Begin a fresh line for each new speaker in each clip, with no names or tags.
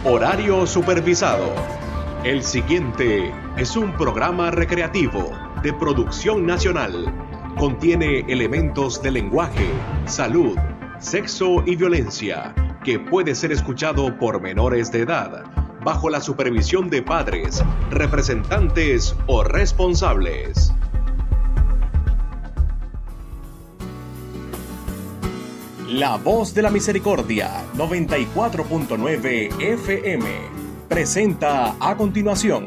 Horario supervisado. El siguiente es un programa recreativo de producción nacional. Contiene elementos de lenguaje, salud, sexo y violencia que puede ser escuchado por menores de edad, bajo la supervisión de padres, representantes o responsables. La Voz de la Misericordia, 94.9 FM, presenta a continuación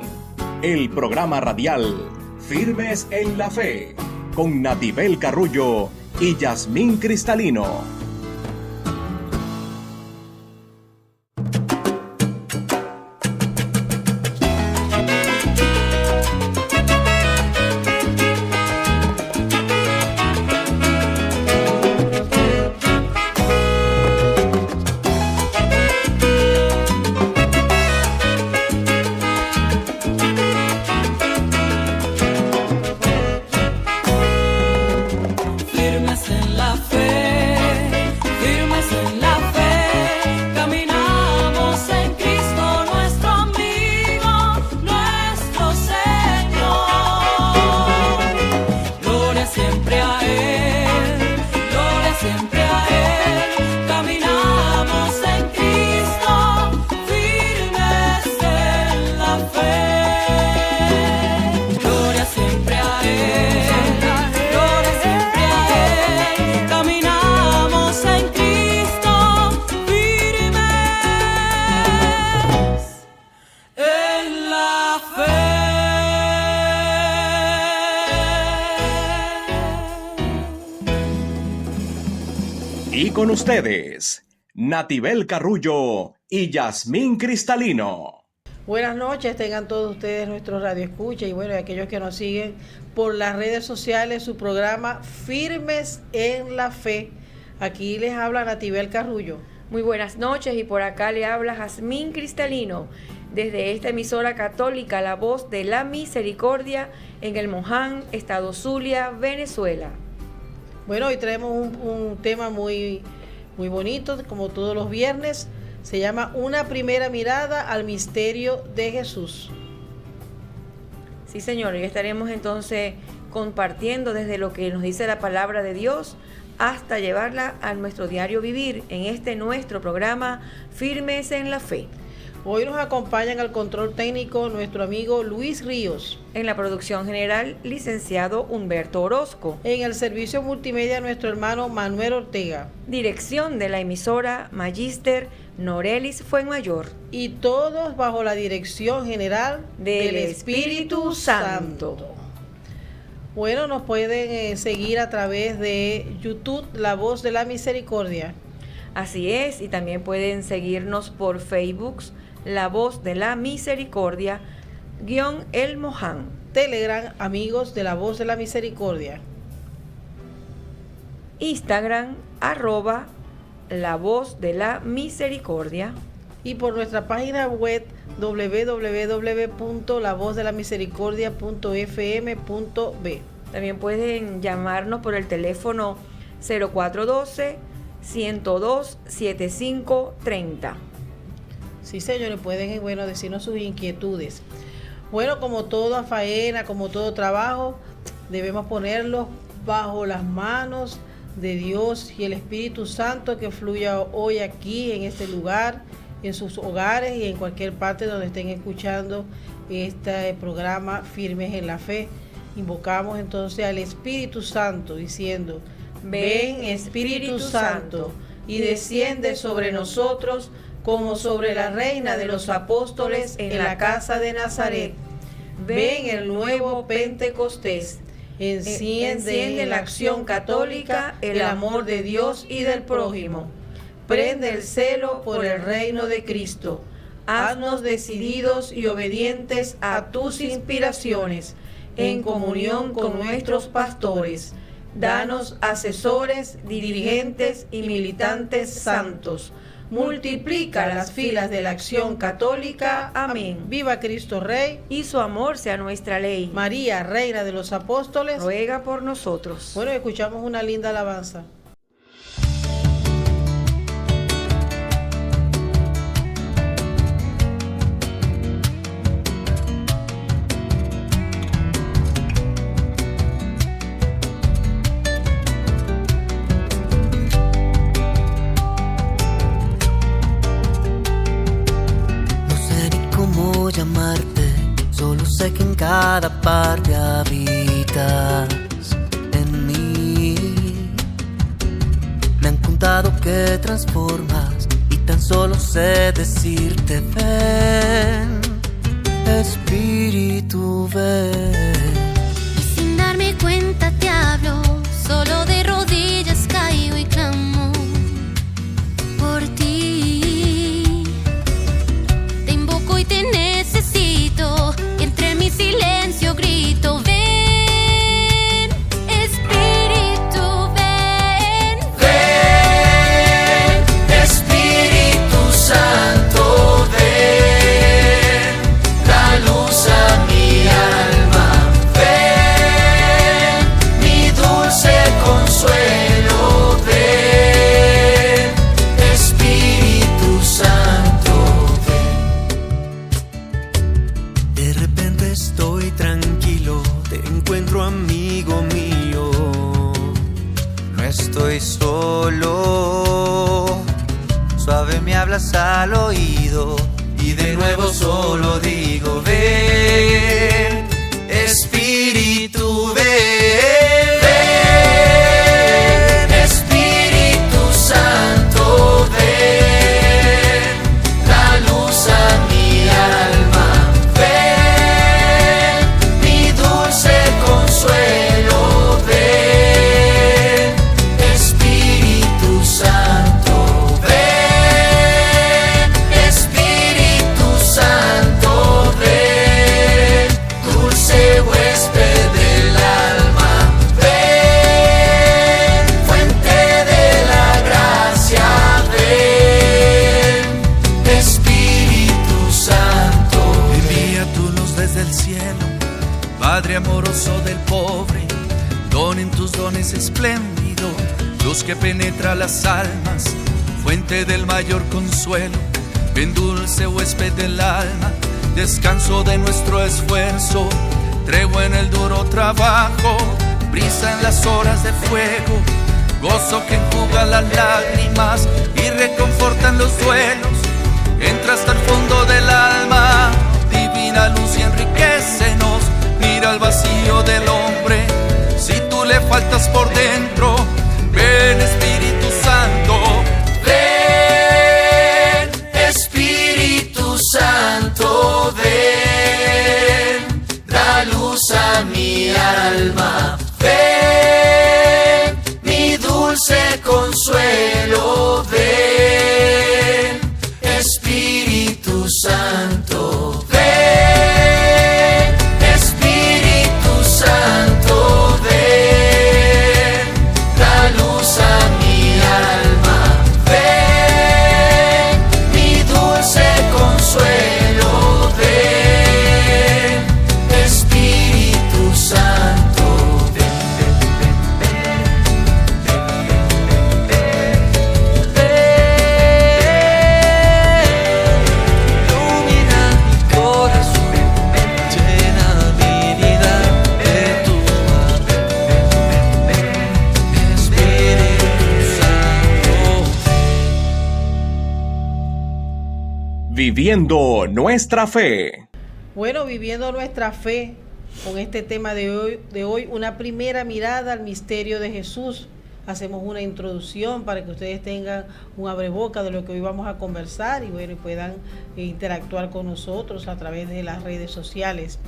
el programa radial Firmes en la Fe, con Natibel Carrullo y Yasmín Cristalino. Y con ustedes, Natibel Carrullo y Yasmín Cristalino.
Buenas noches, tengan todos ustedes nuestros radioescuchas y bueno, aquellos que nos siguen por las redes sociales, su programa Firmes en la Fe. Aquí les habla Natibel Carrullo.
Muy buenas noches y por acá le habla Yasmín Cristalino desde esta emisora católica La Voz de la Misericordia en El Moján, Estado Zulia, Venezuela.
Bueno, hoy tenemos un tema muy bonito, como todos los viernes. Se llama Una primera mirada al misterio de Jesús.
Sí, señor, y estaremos entonces compartiendo desde lo que nos dice la palabra de Dios hasta llevarla a nuestro diario vivir en este nuestro programa Firmes en la Fe.
Hoy nos acompañan al control técnico nuestro amigo Luis Ríos.
En la producción general, licenciado Humberto Orozco.
En el servicio multimedia, nuestro hermano Manuel Ortega.
Dirección de la emisora, Magíster Norelis Fuenmayor.
Y todos bajo la dirección general
del Espíritu Santo.
Bueno, nos pueden seguir a través de YouTube, La Voz de la Misericordia.
Así es, y también pueden seguirnos por Facebook, La Voz de la Misericordia, _El Moján.
Telegram, Amigos de La Voz de la Misericordia.
Instagram, @La Voz de la Misericordia.
Y por nuestra página web www.lavozdelamisericordia.fm.b.
También pueden llamarnos por el teléfono 0412-102-7530.
Sí, señores, pueden decirnos sus inquietudes. Bueno, como toda faena, como todo trabajo, debemos ponerlos bajo las manos de Dios y el Espíritu Santo que fluya hoy aquí en este lugar, en sus hogares y en cualquier parte donde estén escuchando este programa Firmes en la Fe. Invocamos entonces al Espíritu Santo diciendo: ven Espíritu Santo y desciende sobre nosotros como sobre la reina de los apóstoles en la casa de Nazaret. Ven el nuevo Pentecostés. Enciende en la acción católica el amor de Dios y del prójimo. Prende el celo por el reino de Cristo. Haznos decididos y obedientes a tus inspiraciones, en comunión con nuestros pastores. Danos asesores, dirigentes y militantes santos. Multiplica las filas de la acción católica. Amén. Viva Cristo Rey.
Y su amor sea nuestra ley.
María, Reina de los Apóstoles,
ruega por nosotros.
Bueno, escuchamos una linda alabanza.
sé que en cada parte habitas en mí. Me han contado que transformas y tan solo sé decirte ven, Espíritu ven.
Y sin darme cuenta te hablo, solo de rodillas caigo y clamo por ti. Te invoco y te necesito, y entre mi silencio grito ven, Espíritu ven.
Ven, Espíritu Santo, ven, da luz a mi alma, ven, mi dulce consuelo, ven, Espíritu Santo, ven. De repente estoy tranquilo, te encuentro amigo mío, no estoy solo, suave me hablas al oído y de nuevo solo digo ven, Espíritu ven, ven, Espíritu Santo ven, da luz a mi alma, ven, mi dulce consuelo, ven, Espíritu Santo ven, Espíritu Santo ven, dulce huésped del alma, ven, fuente de la gracia, ven, Espíritu Santo.
Envía tu luz desde el cielo, Padre amoroso del pobre, don en tus dones espléndido, luz que penetra las almas, fuente del mayor consuelo. Ven dulce huésped del alma, descanso de nuestro esfuerzo, tregua en el duro trabajo, brisa en las horas de fuego, gozo que enjuga las lágrimas y reconforta en los duelos. Entra hasta el fondo del alma, divina luz y enriquecenos. Mira el vacío del hombre, si tú le faltas por dentro. Ven Espíritu Santo,
Ven, Espíritu Santo, ven, da luz a mi alma, ven, mi dulce consuelo, ven, Espíritu Santo, ven, Espíritu Santo, ven, da luz a mi alma, ven, mi dulce consuelo, ven, Espíritu Santo, ven, ilumina mi corazón, llena mi vida de tu amor, Espíritu Santo.
Viviendo nuestra fe.
Bueno, viviendo nuestra fe con este tema de hoy, una primera mirada al misterio de Jesús. Hacemos una introducción para que ustedes tengan un abreboca de lo que hoy vamos a conversar y bueno, puedan interactuar con nosotros a través de las redes sociales.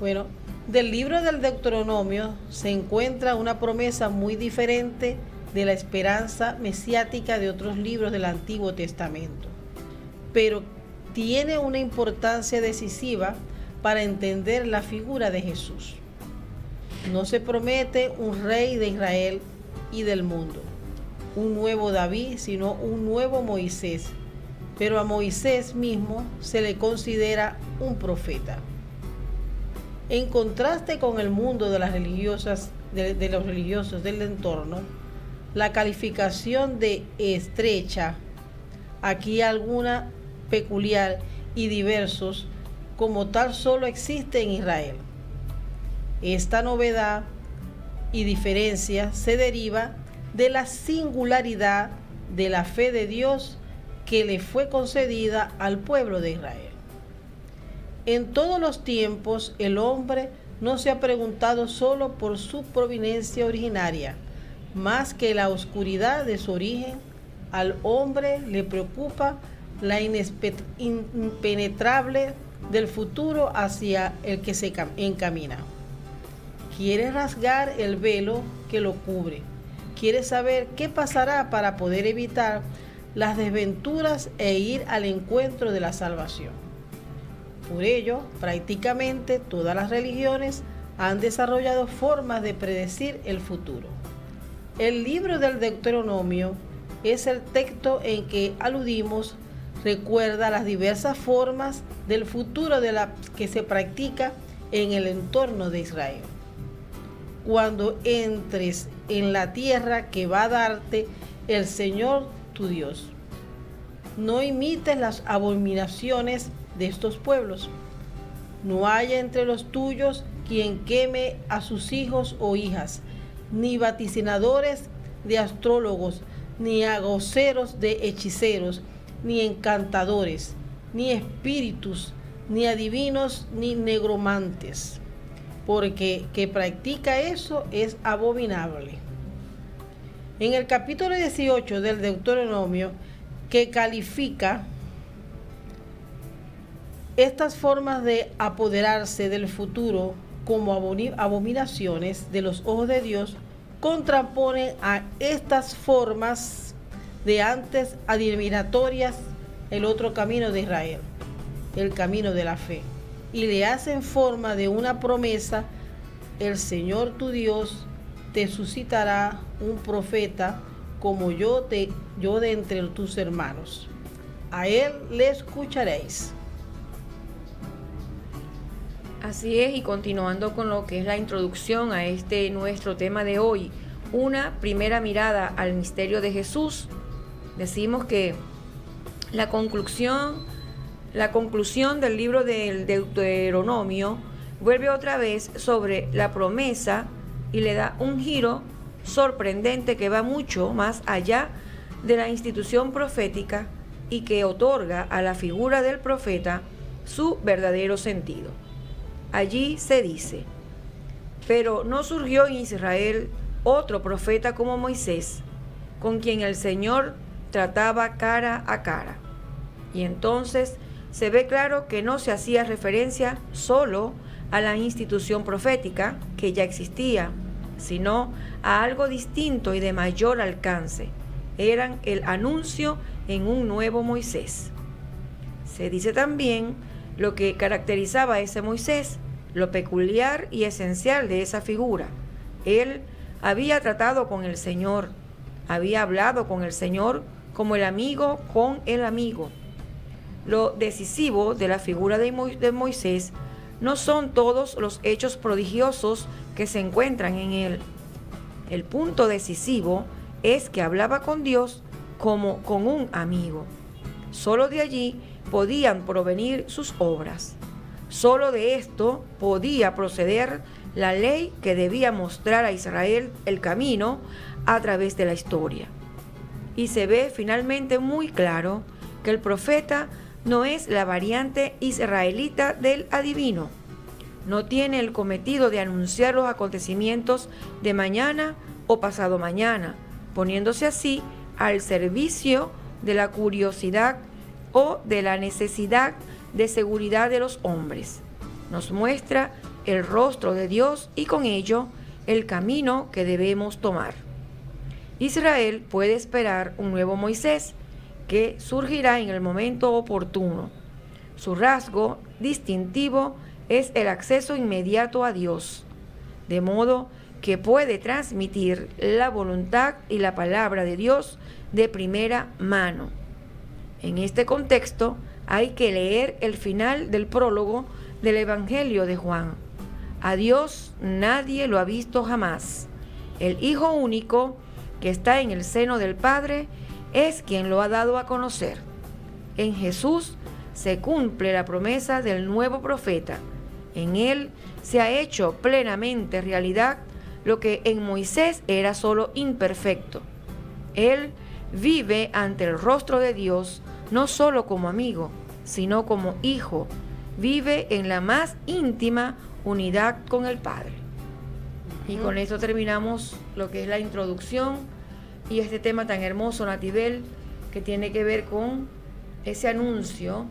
Bueno, del libro del Deuteronomio se encuentra una promesa muy diferente de la esperanza mesiática de otros libros del Antiguo Testamento, pero tiene una importancia decisiva para entender la figura de Jesús. No se promete un rey de Israel y del mundo, un nuevo David, sino un nuevo Moisés, pero a Moisés mismo se le considera un profeta. En contraste con el mundo de las religiosas, de los religiosos del entorno, la calificación de estrecha, aquí alguna peculiar y diversos, como tal solo existe en Israel. Esta novedad y diferencia se deriva de la singularidad de la fe de Dios que le fue concedida al pueblo de Israel. En todos los tiempos el hombre no se ha preguntado solo por su proveniencia originaria, más que la oscuridad de su origen. Al hombre le preocupa la impenetrable del futuro hacia el que se encamina. Quiere rasgar el velo que lo cubre. Quiere saber qué pasará para poder evitar las desventuras e ir al encuentro de la salvación. Por ello, prácticamente todas las religiones han desarrollado formas de predecir el futuro. El libro del Deuteronomio es el texto en que aludimos. Recuerda las diversas formas del futuro de la que se practica en el entorno de Israel. Cuando entres en la tierra que va a darte el Señor tu Dios, no imites las abominaciones de estos pueblos. No haya entre los tuyos quien queme a sus hijos o hijas, ni vaticinadores de astrólogos, ni agoceros de hechiceros, ni encantadores, ni espíritus, ni adivinos, ni negromantes, porque que practica eso es abominable. En el capítulo 18 del Deuteronomio, que califica estas formas de apoderarse del futuro como abominaciones de los ojos de Dios, contraponen a estas formas de antes adivinatorias el otro camino de Israel, el camino de la fe, y le hacen forma de una promesa: el Señor tu Dios te suscitará un profeta como yo de entre tus hermanos. A él le escucharéis.
Así es, y continuando con lo que es la introducción a este nuestro tema de hoy, una primera mirada al misterio de Jesús, decimos que la conclusión del libro del Deuteronomio vuelve otra vez sobre la promesa y le da un giro sorprendente que va mucho más allá de la institución profética y que otorga a la figura del profeta su verdadero sentido. Allí se dice: pero no surgió en Israel otro profeta como Moisés, con quien el Señor trataba cara a cara. Y entonces se ve claro que no se hacía referencia solo a la institución profética que ya existía, sino a algo distinto y de mayor alcance. Eran el anuncio en un nuevo Moisés. Se dice también lo que caracterizaba a ese Moisés, lo peculiar y esencial de esa figura. Él había tratado con el Señor, había hablado con el Señor como el amigo con el amigo. Lo decisivo de la figura de Moisés no son todos los hechos prodigiosos que se encuentran en él. El punto decisivo es que hablaba con Dios como con un amigo. Solo de allí podían provenir sus obras. Solo de esto podía proceder la ley que debía mostrar a Israel el camino a través de la historia. Y se ve finalmente muy claro que el profeta no es la variante israelita del adivino. No tiene el cometido de anunciar los acontecimientos de mañana o pasado mañana, poniéndose así al servicio de la curiosidad o de la necesidad de seguridad de los hombres. Nos muestra el rostro de Dios y con ello el camino que debemos tomar. Israel puede esperar un nuevo Moisés que surgirá en el momento oportuno. Su rasgo distintivo es el acceso inmediato a Dios, de modo que puede transmitir la voluntad y la palabra de Dios de primera mano. En este contexto hay que leer el final del prólogo del Evangelio de Juan. A Dios nadie lo ha visto jamás. El Hijo único que está en el seno del Padre es quien lo ha dado a conocer. En Jesús se cumple la promesa del nuevo profeta. En él se ha hecho plenamente realidad lo que en Moisés era solo imperfecto. Él vive ante el rostro de Dios no solo como amigo, sino como hijo, vive en la más íntima unidad con el Padre. Y con esto terminamos lo que es la introducción y este tema tan hermoso, Natibel, que tiene que ver con ese anuncio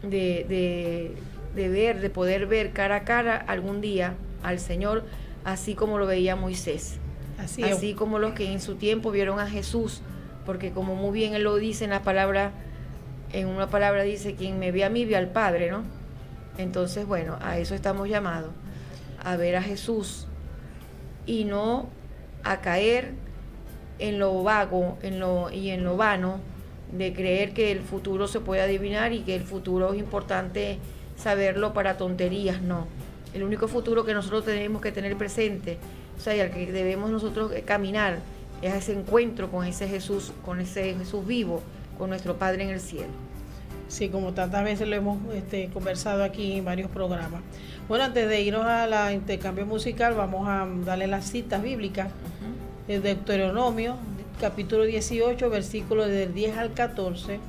de poder ver cara a cara algún día al Señor, así como lo veía Moisés, así como los que en su tiempo vieron a Jesús, porque como muy bien él lo dice en una palabra dice, quien me ve a mí ve al Padre, ¿no? Entonces, bueno, a eso estamos llamados, a ver a Jesús y no a caer en lo vago en lo vano de creer que el futuro se puede adivinar y que el futuro es importante saberlo para tonterías. No, el único futuro que nosotros tenemos que tener presente, o sea, y al que debemos nosotros caminar, es ese encuentro con ese Jesús vivo, con nuestro Padre en el cielo.
Sí, como tantas veces lo hemos conversado aquí en varios programas. Bueno, antes de irnos a la intercambio musical, vamos a darle las citas bíblicas. El Deuteronomio, capítulo 18, versículos del 10 al 14.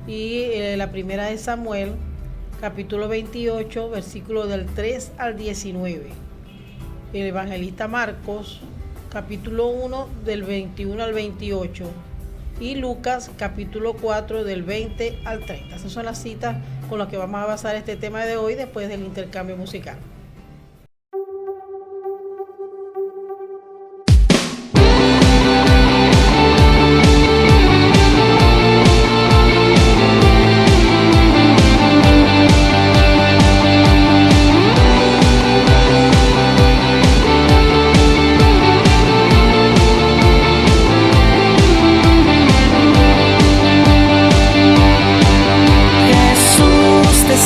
Y la primera de Samuel, capítulo 28, versículos del 3 al 19. El evangelista Marcos, capítulo 1, del 21 al 28. Y Lucas, capítulo 4, del 20 al 30. Esas son las citas con las que vamos a basar este tema de hoy después del intercambio musical.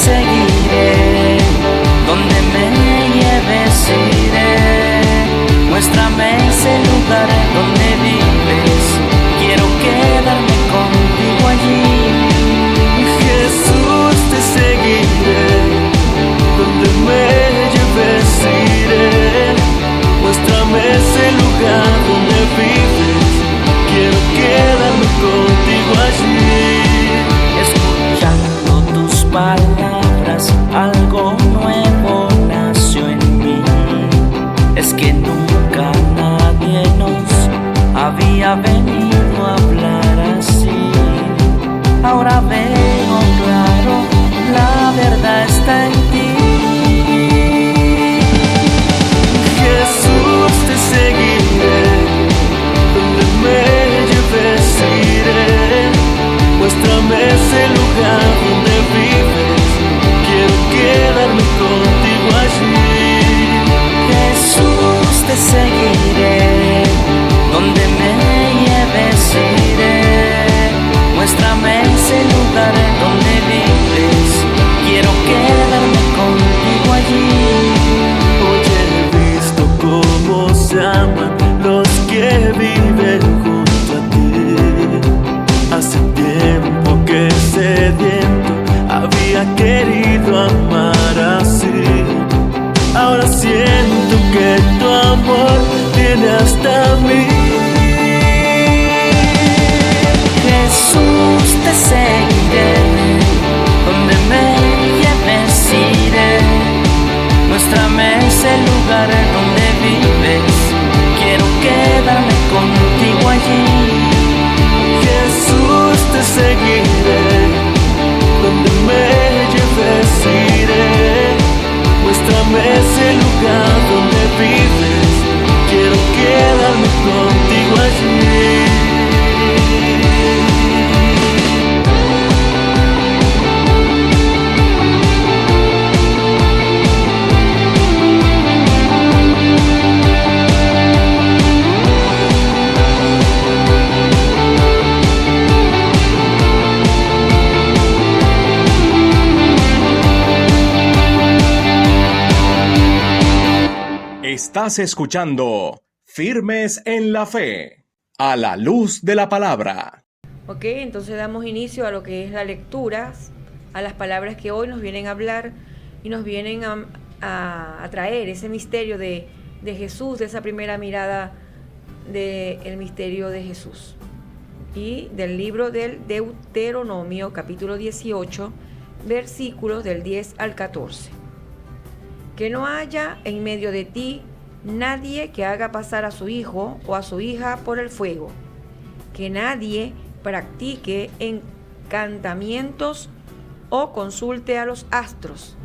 Seguiré, donde me lleves iré. Muéstrame ese lugar donde vives, quiero quedarme contigo allí. Jesús, te seguiré, donde me lleves iré. Muéstrame ese lugar donde vives, quiero quedarme contigo allí. Escuchando tus palabras, algo nuevo nació en mí. Es que nunca nadie nos había venido a hablar así. Ahora veo claro, la verdad está en ti. Jesús, te seguiré, donde me lleves iré. Muéstrame ese lugar donde vives, quiero quedarme contigo allí. Jesús, te seguiré, donde me lleves iré. Muéstrame ese lugar donde vives, quiero quedarme contigo allí. Hoy he visto cómo se aman los que viven junto a ti. Hace tiempo que sediento había querido amar así. Ahora siento que tu amor viene hasta mí. Jesús, te seguiré, donde me lleves iré. Muéstrame ese lugar donde vives, quiero quedarme contigo allí. Jesús, te seguiré, donde me lleves iré. Muéstrame ese lugar donde vives, quiero quedarme contigo allí.
Estás escuchando Firmes en la Fe, a la luz de la palabra.
Ok, entonces damos inicio a lo que es la lectura, a las palabras que hoy nos vienen a hablar y nos vienen a traer ese misterio de Jesús, de esa primera mirada del misterio de Jesús. Y del libro del Deuteronomio, capítulo 18, versículos del 10 al 14. Que no haya en medio de ti nadie que haga pasar a su hijo o a su hija por el fuego, que nadie practique encantamientos o consulte a los astros,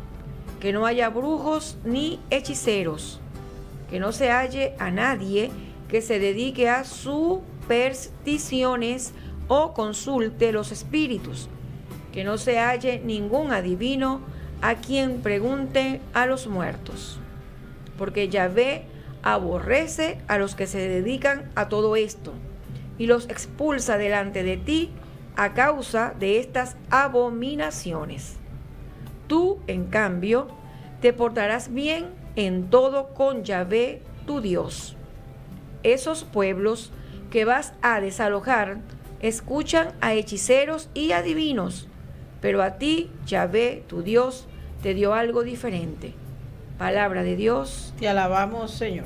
que no haya brujos ni hechiceros, que no se halle a nadie que se dedique a supersticiones o consulte los espíritus, que no se halle ningún adivino a quien pregunte a los muertos, porque Yahvé aborrece a los que se dedican a todo esto y los expulsa delante de ti a causa de estas abominaciones. Tú, en cambio, te portarás bien en todo con Yahvé tu Dios. Esos pueblos que vas a desalojar escuchan a hechiceros y adivinos, pero a ti, Yahvé tu Dios, te dio algo diferente. Palabra de Dios.
Te alabamos, Señor.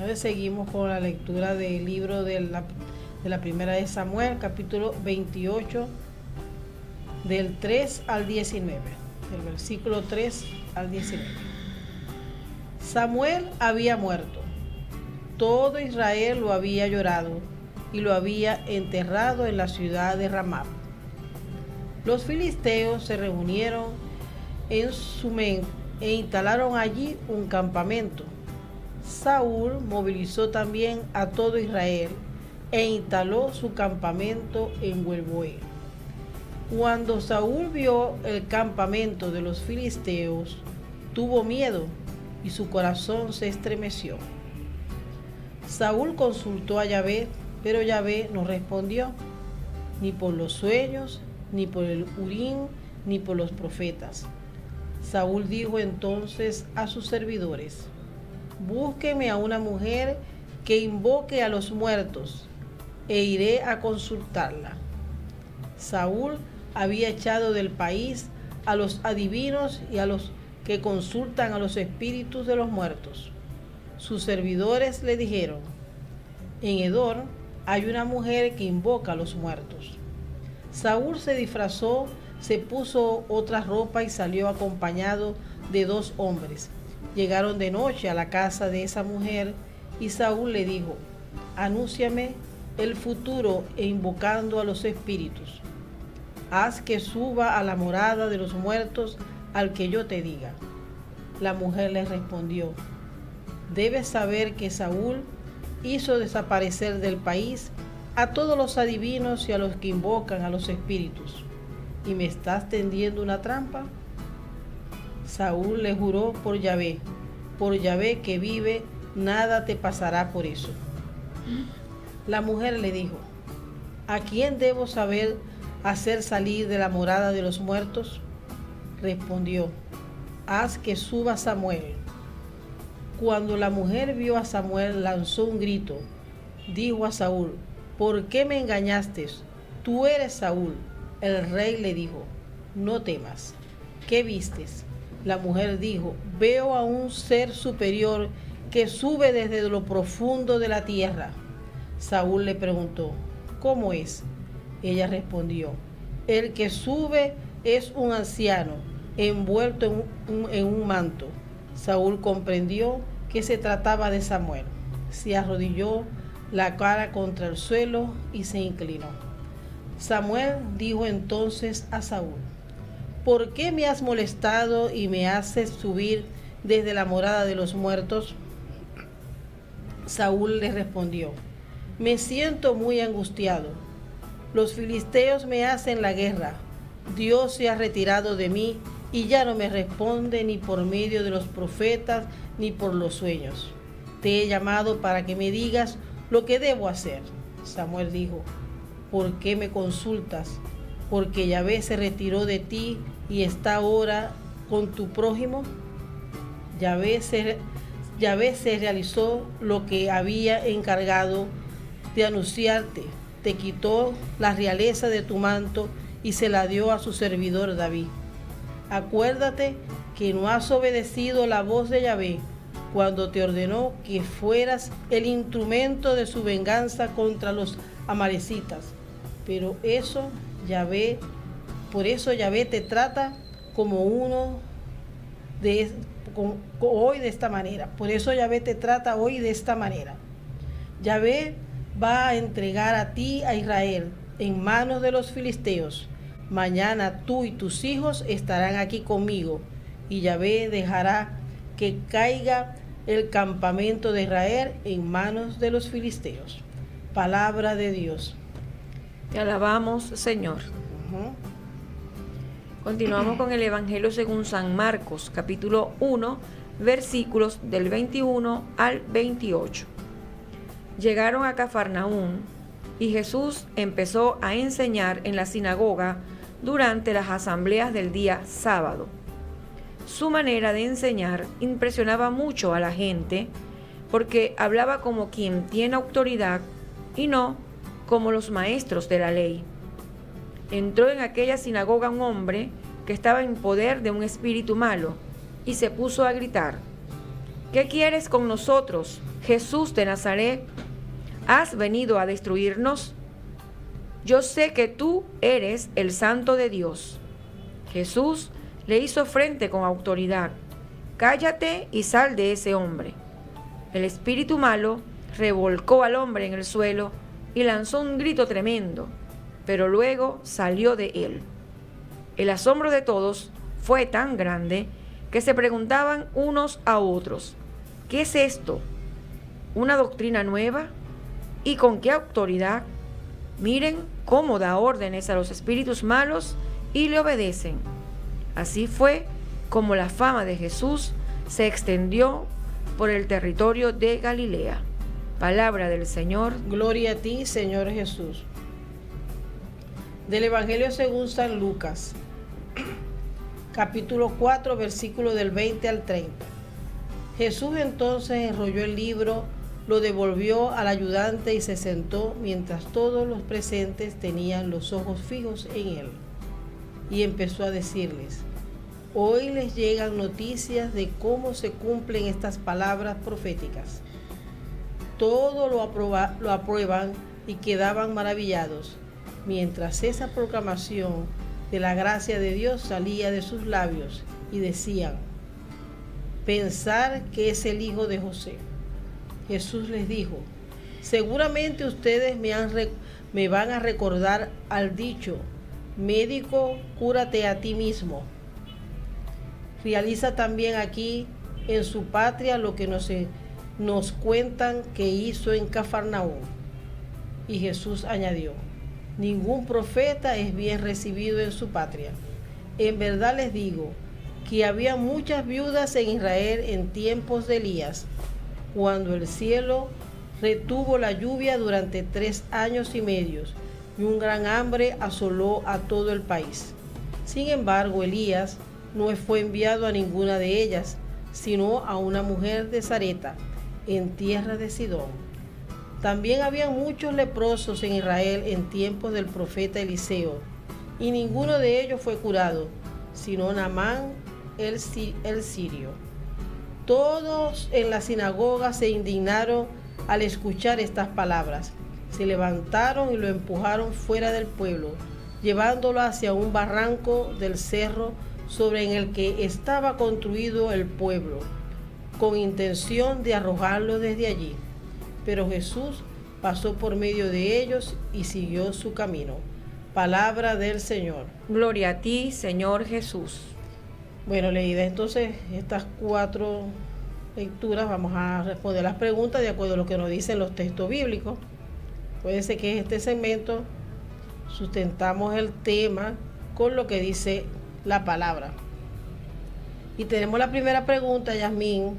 Ahora seguimos con la lectura del libro de la primera de Samuel, capítulo 28, del 3 al 19, del versículo 3 al 19. Samuel había muerto, todo Israel lo había llorado y lo había enterrado en la ciudad de Ramá. Los filisteos se reunieron en Sumén e instalaron allí un campamento. Saúl movilizó también a todo Israel e instaló su campamento en Gilboa. Cuando Saúl vio el campamento de los filisteos, tuvo miedo y su corazón se estremeció. Saúl consultó a Yahvé, pero Yahvé no respondió, ni por los sueños, ni por el Urim, ni por los profetas. Saúl dijo entonces a sus servidores: búsqueme a una mujer que invoque a los muertos, e iré a consultarla. Saúl había echado del país a los adivinos y a los que consultan a los espíritus de los muertos. Sus servidores le dijeron: en Edor hay una mujer que invoca a los muertos. Saúl se disfrazó, se puso otra ropa y salió acompañado de 2 hombres. Llegaron de noche a la casa de esa mujer y Saúl le dijo: anúnciame el futuro e invocando a los espíritus. Haz que suba a la morada de los muertos al que yo te diga. La mujer le respondió: debes saber que Saúl hizo desaparecer del país a todos los adivinos y a los que invocan a los espíritus. ¿Y me estás tendiendo una trampa? Saúl le juró por Yahvé que vive, nada te pasará por eso. La mujer le dijo: ¿a quién debo saber hacer salir de la morada de los muertos? Respondió: haz que suba Samuel. Cuando la mujer vio a Samuel, lanzó un grito. Dijo a Saúl: ¿por qué me engañaste? Tú eres Saúl. El rey le dijo: no temas. ¿Qué vistes? La mujer dijo: veo a un ser superior que sube desde lo profundo de la tierra. Saúl le preguntó: ¿cómo es? Ella respondió: el que sube es un anciano, envuelto en un manto. Saúl comprendió que se trataba de Samuel. Se arrodilló la cara contra el suelo y se inclinó. Samuel dijo entonces a Saúl: ¿por qué me has molestado y me haces subir desde la morada de los muertos? Saúl le respondió: me siento muy angustiado. Los filisteos me hacen la guerra. Dios se ha retirado de mí y ya no me responde ni por medio de los profetas ni por los sueños. Te he llamado para que me digas lo que debo hacer. Samuel dijo: ¿por qué me consultas? Porque Yahvé se retiró de ti y está ahora con tu prójimo. Yahvé se realizó lo que había encargado de anunciarte. Te quitó la realeza de tu manto y se la dio a su servidor David. Acuérdate que no has obedecido la voz de Yahvé cuando te ordenó que fueras el instrumento de su venganza contra los amalecitas. Pero eso Yahvé por eso Yahvé te trata como uno hoy de esta manera. Por eso Yahvé te trata hoy de esta manera. Yahvé va a entregar a ti, a Israel, en manos de los filisteos. Mañana tú y tus hijos estarán aquí conmigo, y Yahvé dejará que caiga el campamento de Israel en manos de los filisteos. Palabra de Dios.
Te alabamos, Señor. Continuamos con el Evangelio según San Marcos, capítulo 1, versículos del 21 al 28. Llegaron a Cafarnaún y Jesús empezó a enseñar en la sinagoga durante las asambleas del día sábado. Su manera de enseñar impresionaba mucho a la gente porque hablaba como quien tiene autoridad y no como los maestros de la ley. Entró en aquella sinagoga un hombre que estaba en poder de un espíritu malo y se puso a gritar: ¿Qué quieres con nosotros, Jesús de Nazaret? ¿Has venido a destruirnos? Yo sé que tú eres el Santo de Dios. Jesús le hizo frente con autoridad: Cállate y sal de ese hombre. El espíritu malo revolcó al hombre en el suelo y lanzó un grito tremendo, pero luego salió de él. El asombro de todos fue tan grande que se preguntaban unos a otros: ¿qué es esto? ¿Una doctrina nueva? ¿Y con qué autoridad? Miren cómo da órdenes a los espíritus malos y le obedecen. Así fue como la fama de Jesús se extendió por el territorio de Galilea. Palabra del Señor.
Gloria a ti, Señor Jesús. Del Evangelio según San Lucas, capítulo 4, versículo del 20 al 30. Jesús entonces enrolló el libro, lo devolvió al ayudante y se sentó mientras todos los presentes tenían los ojos fijos en él. Y empezó a decirles: hoy les llegan noticias de cómo se cumplen estas palabras proféticas. Todo lo aprueban y quedaban maravillados, mientras esa proclamación de la gracia de Dios salía de sus labios, y decían: pensar que es el hijo de José. Jesús les dijo: seguramente ustedes me van a recordar al dicho: médico, cúrate a ti mismo. Realiza también aquí en su patria lo que nos cuentan que hizo en Cafarnaún. Y Jesús añadió: ningún profeta es bien recibido en su patria. En verdad les digo que había muchas viudas en Israel en tiempos de Elías, cuando el cielo retuvo la lluvia durante 3 años y medio, y un gran hambre asoló a todo el país. Sin embargo, Elías no fue enviado a ninguna de ellas, sino a una mujer de Sarepta, en tierra de Sidón. También había muchos leprosos en Israel en tiempos del profeta Eliseo, y ninguno de ellos fue curado, sino Naamán el sirio. Todos en la sinagoga se indignaron al escuchar estas palabras. Se levantaron y lo empujaron fuera del pueblo, llevándolo hacia un barranco del cerro sobre el que estaba construido el pueblo, con intención de arrojarlo desde allí. Pero Jesús pasó por medio de ellos y siguió su camino. Palabra del Señor.
Gloria a ti, Señor Jesús.
Bueno, leídas entonces estas 4 lecturas, vamos a responder las preguntas de acuerdo a lo que nos dicen los textos bíblicos. Puede ser que en este segmento sustentamos el tema con lo que dice la palabra. Y tenemos la primera pregunta, Yasmín,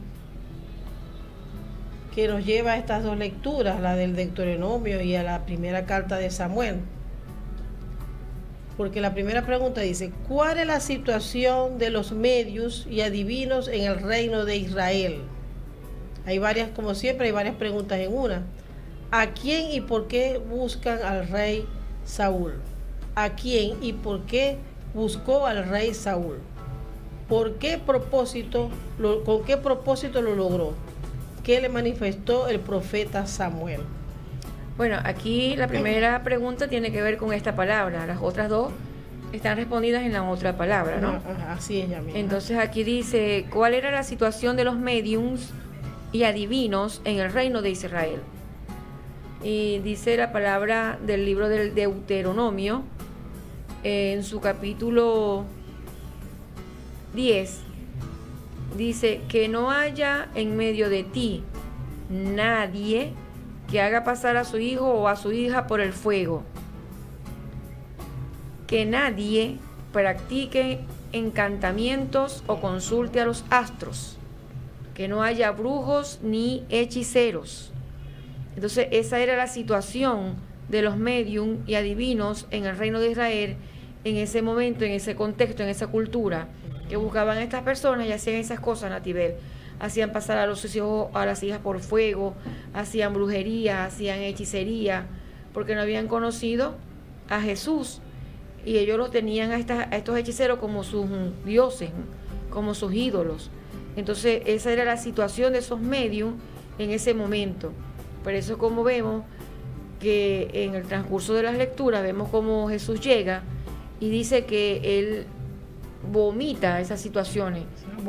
que nos lleva a estas 2 lecturas, la del Deuteronomio y a la primera carta de Samuel. Porque la primera pregunta dice: ¿cuál es la situación de los medios y adivinos en el reino de Israel? Hay varias, como siempre, hay varias preguntas en una. ¿A quién y por qué buscan al rey Saúl? ¿A quién y por qué buscó al rey Saúl? ¿Con qué propósito lo logró? ¿Qué le manifestó el profeta Samuel?
Bueno, aquí la primera pregunta tiene que ver con esta palabra. Las otras 2 están respondidas en la otra palabra, ¿no?
Así es, Yamila.
Entonces aquí dice, ¿cuál era la situación de los médiums y adivinos en el reino de Israel? Y dice la palabra del libro del Deuteronomio, en su capítulo 10, dice que no haya en medio de ti nadie que haga pasar a su hijo o a su hija por el fuego, que nadie practique encantamientos o consulte a los astros, que no haya brujos ni hechiceros. Entonces esa era la situación de los medium y adivinos en el reino de Israel en ese momento, en ese contexto, en esa cultura, que buscaban a estas personas y hacían esas cosas, Natibel. Hacían pasar a los hijos, a las hijas por fuego, hacían brujería, hacían hechicería, porque no habían conocido a Jesús y ellos los tenían a estos hechiceros como sus dioses, como sus ídolos. Entonces esa era la situación de esos medios en ese momento. Por eso, como vemos que en el transcurso de las lecturas vemos cómo Jesús llega y dice que él vomita esas situaciones.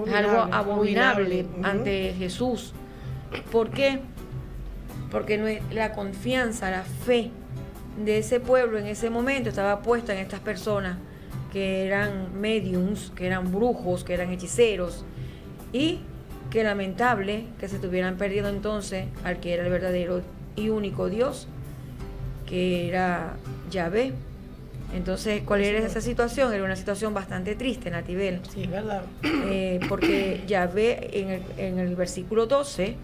Es algo abominable ante Jesús. ¿Por qué? Porque no es la confianza, la fe de ese pueblo en ese momento estaba puesta en estas personas que eran mediums, que eran brujos, que eran hechiceros, y que lamentable que se tuvieran perdido entonces al que era el verdadero y único Dios, que era Yahvé. Entonces, ¿cuál era esa situación? Era una situación bastante triste, Natibel.
Sí, es verdad.
Porque Yahvé en el versículo 12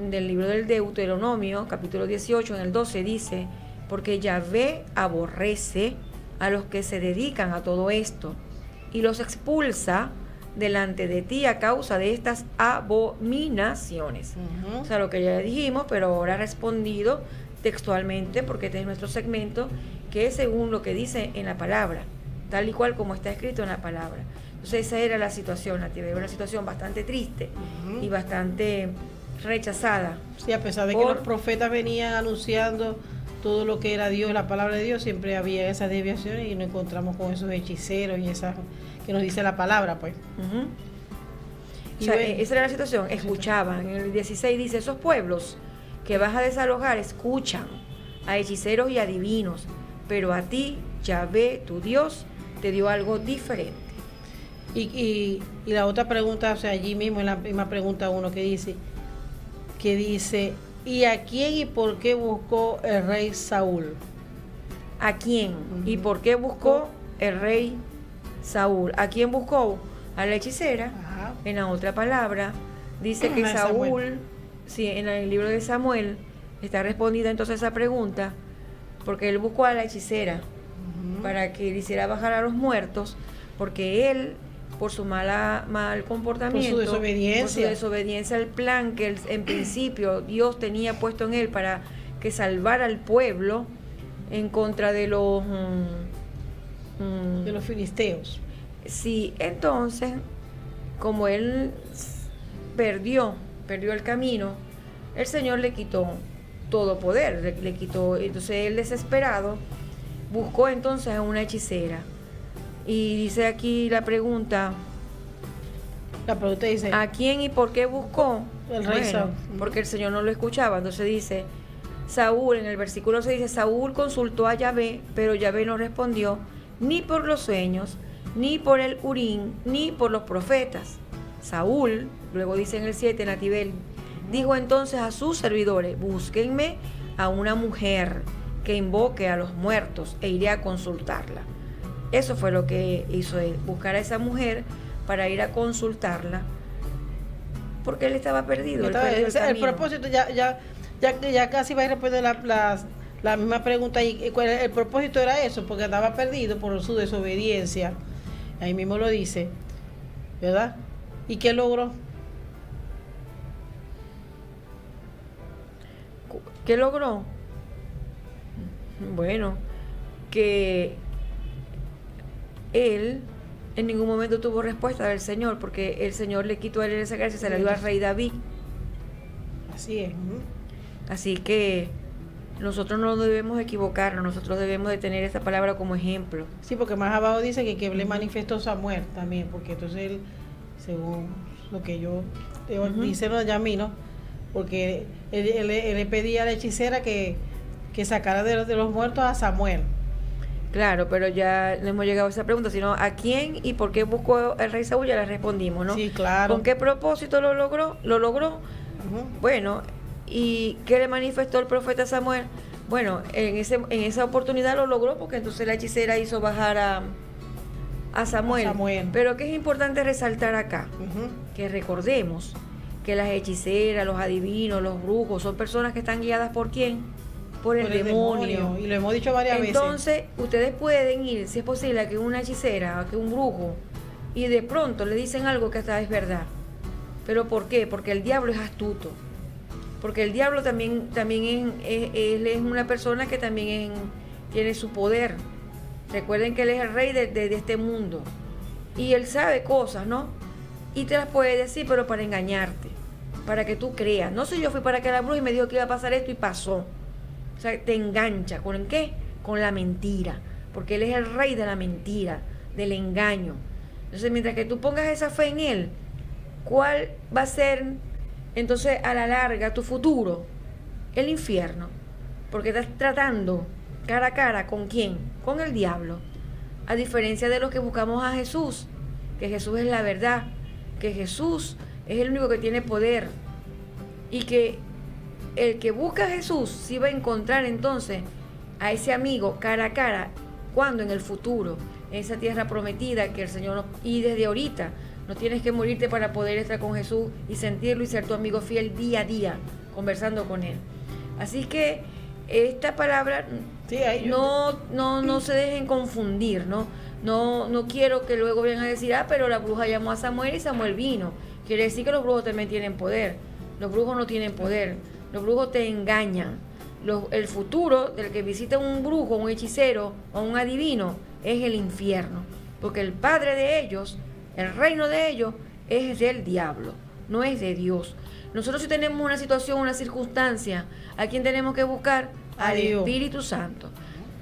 del libro del Deuteronomio, capítulo 18, en el 12 dice, porque Yahvé aborrece a los que se dedican a todo esto y los expulsa delante de ti a causa de estas abominaciones. O sea, lo que ya dijimos, pero ahora respondido textualmente, porque este es nuestro segmento, que es según lo que dice en la palabra, tal y cual como está escrito en la palabra. Entonces esa era la situación, Natividad, una situación bastante triste y bastante rechazada.
Sí, a pesar de que los profetas venían anunciando todo lo que era Dios, la palabra de Dios, siempre había esas desviaciones y nos encontramos con esos hechiceros y esas que nos dice la palabra, pues.
O sea, esa era la situación, escuchaban. En el 16 dice, esos pueblos que vas a desalojar escuchan a hechiceros y adivinos, pero a ti, Yahvé, tu Dios, te dio algo diferente.
Y la otra pregunta, o sea, allí mismo en la misma pregunta uno que dice, ¿y a quién y por qué buscó el rey Saúl?
¿A quién? ¿Y por qué buscó el rey Saúl? ¿A quién buscó? A la hechicera. Ajá. En la otra palabra dice que Saúl, sí, en el libro de Samuel está respondida entonces esa pregunta, porque él buscó a la hechicera para que le hiciera bajar a los muertos, porque él, por su mal comportamiento, por su desobediencia al plan que en principio Dios tenía puesto en él para que salvara al pueblo en contra de los
filisteos.
Sí, entonces, como él perdió el camino, el Señor le quitó todo poder, le quitó. Entonces él, desesperado, buscó entonces a una hechicera. Y dice aquí la pregunta
dice,
¿a quién y por qué buscó?
El rey Saúl.
Porque el Señor no lo escuchaba. Entonces dice, Saúl, en el versículo 6 dice, Saúl consultó a Yahvé, pero Yahvé no respondió ni por los sueños, ni por el Urín, ni por los profetas. Saúl, luego dice en el 7, Natibel, dijo entonces a sus servidores, búsquenme a una mujer que invoque a los muertos e iré a consultarla. Eso fue lo que hizo él, buscar a esa mujer para ir a consultarla, porque él estaba perdido.
El propósito, ya casi va a responder la misma pregunta. Y el propósito era eso, porque estaba perdido por su desobediencia. Ahí mismo lo dice, ¿verdad? ¿Y qué logró?
¿Qué logró? Bueno, que él en ningún momento tuvo respuesta del Señor, porque el Señor le quitó a él esa gracia y se la dio al rey David.
Así es.
Así que nosotros no debemos equivocarnos, nosotros debemos de tener esta palabra como ejemplo.
Sí, porque más abajo dice que le manifestó Samuel también, porque entonces él, según lo que yo dice no ya a mí, ¿no? Porque él le pedía a la hechicera que sacara de los muertos a Samuel.
Claro, pero ya no hemos llegado a esa pregunta, sino ¿a quién y por qué buscó el rey Saúl? Ya la respondimos, ¿no?
Sí, claro.
¿Con qué propósito lo logró? Bueno, ¿y qué le manifestó el profeta Samuel? Bueno, en esa oportunidad lo logró porque entonces la hechicera hizo bajar a Samuel. Pero ¿qué es importante resaltar acá? Que recordemos que las hechiceras, los adivinos, los brujos son personas que están guiadas ¿por quién? Por el demonio.
Y lo hemos dicho varias veces.
Entonces, ustedes pueden ir, si es posible, a que una hechicera, a que un brujo, y de pronto le dicen algo que hasta es verdad. ¿Pero por qué? Porque el diablo es astuto. Porque el diablo también él es una persona que también tiene su poder. Recuerden que él es el rey de este mundo. Y él sabe cosas, ¿no? Y te las puede decir, pero para engañarte. Para que tú creas. No sé, yo fui para que la bruja y me dijo que iba a pasar esto y pasó. O sea, te engancha. ¿Con qué? Con la mentira. Porque él es el rey de la mentira, del engaño. Entonces, mientras que tú pongas esa fe en él, ¿cuál va a ser, entonces, a la larga, tu futuro? El infierno. Porque estás tratando cara a cara, ¿con quién? Con el diablo. A diferencia de los que buscamos a Jesús, que Jesús es la verdad, que Jesús es el único que tiene poder. Y que el que busca a Jesús sí va a encontrar entonces a ese amigo cara a cara, cuando en el futuro, en esa tierra prometida que el Señor nos, y desde ahorita no tienes que morirte para poder estar con Jesús y sentirlo y ser tu amigo fiel día a día, conversando con Él. Así que esta palabra no se dejen confundir, no quiero que luego vengan a decir, pero la bruja llamó a Samuel y Samuel vino. Quiere decir que los brujos también tienen poder. Los brujos no tienen poder. Los brujos te engañan. El futuro del que visita un brujo, un hechicero o un adivino es el infierno. Porque el padre de ellos, el reino de ellos, es del diablo, no es de Dios. Nosotros si tenemos una situación, una circunstancia, ¿a quién tenemos que buscar? Al Espíritu Santo.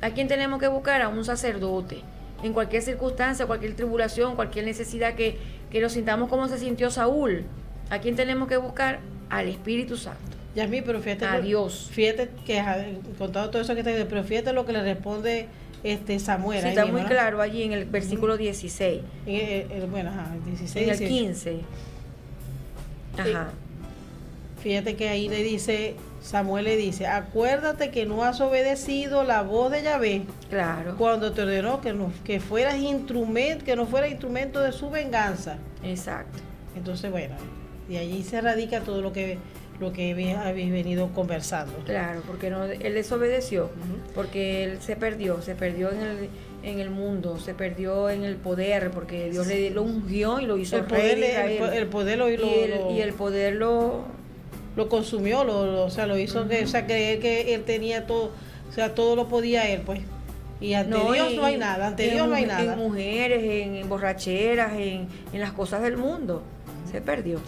¿A quién tenemos que buscar? A un sacerdote. En cualquier circunstancia, cualquier tribulación, cualquier necesidad que nos sintamos como se sintió Saúl. ¿A quién tenemos que buscar? Al Espíritu Santo.
Yasmín, pero fíjate,
a Dios.
Fíjate que contado todo eso que te digo, pero fíjate lo que le responde Samuel.
Sí, está muy claro allí en el versículo 16.
Bueno, 16.
En el 15. Ajá.
Fíjate que ahí Samuel le dice, acuérdate que no has obedecido la voz de Yahvé.
Claro.
Cuando te ordenó que no fueras instrumento de su venganza.
Exacto.
Entonces, bueno, y allí se radica todo lo que habéis venido conversando.
Claro, porque él desobedeció, porque él se perdió en el mundo, se perdió en el poder, porque Dios lo ungió y lo hizo rey de Israel.
El poder
el poder
lo consumió, lo hizo creer que él tenía todo, todo lo podía él, pues. Y ante Dios no hay nada, ante Dios no hay nada.
En mujeres, en borracheras, en las cosas del mundo. Se perdió.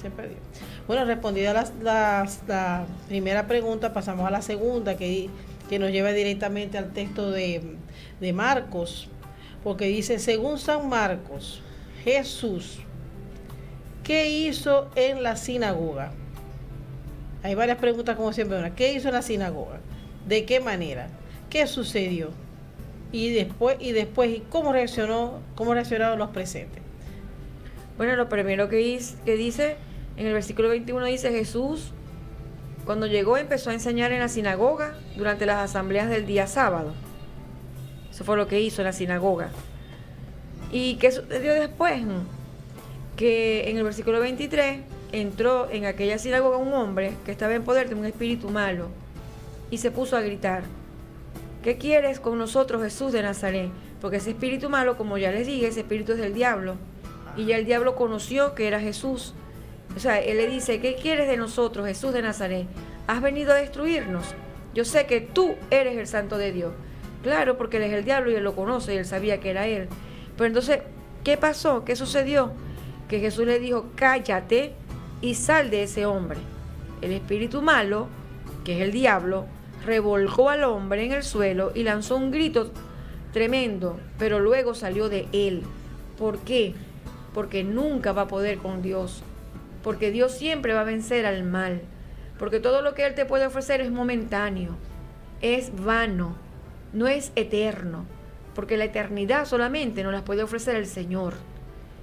Bueno, respondida la primera pregunta, pasamos a la segunda, que nos lleva directamente al texto de Marcos, porque dice, según San Marcos, Jesús, ¿qué hizo en la sinagoga? Hay varias preguntas como siempre. ¿Qué hizo en la sinagoga? ¿De qué manera? ¿Qué sucedió? Y después, ¿cómo reaccionaron los presentes?
Bueno, lo primero que dice, en el versículo 21 dice, Jesús, cuando llegó, empezó a enseñar en la sinagoga durante las asambleas del día sábado. Eso fue lo que hizo en la sinagoga. ¿Y qué sucedió después? Que en el versículo 23 entró en aquella sinagoga un hombre que estaba en poder de un espíritu malo y se puso a gritar, ¿qué quieres con nosotros, Jesús de Nazaret? Porque ese espíritu malo, como ya les dije, ese espíritu es del diablo. Y ya el diablo conoció que era Jesús. O sea, él le dice, ¿qué quieres de nosotros, Jesús de Nazaret? ¿Has venido a destruirnos? Yo sé que tú eres el santo de Dios. Claro, porque él es el diablo y él lo conoce y él sabía que era él. Pero entonces, ¿qué pasó? ¿Qué sucedió? Que Jesús le dijo, cállate y sal de ese hombre. El espíritu malo, que es el diablo, revolcó al hombre en el suelo y lanzó un grito tremendo, pero luego salió de él. ¿Por qué? Porque nunca va a poder con Dios, porque Dios siempre va a vencer al mal, porque todo lo que Él te puede ofrecer es momentáneo, es vano, no es eterno, porque la eternidad solamente nos la puede ofrecer el Señor.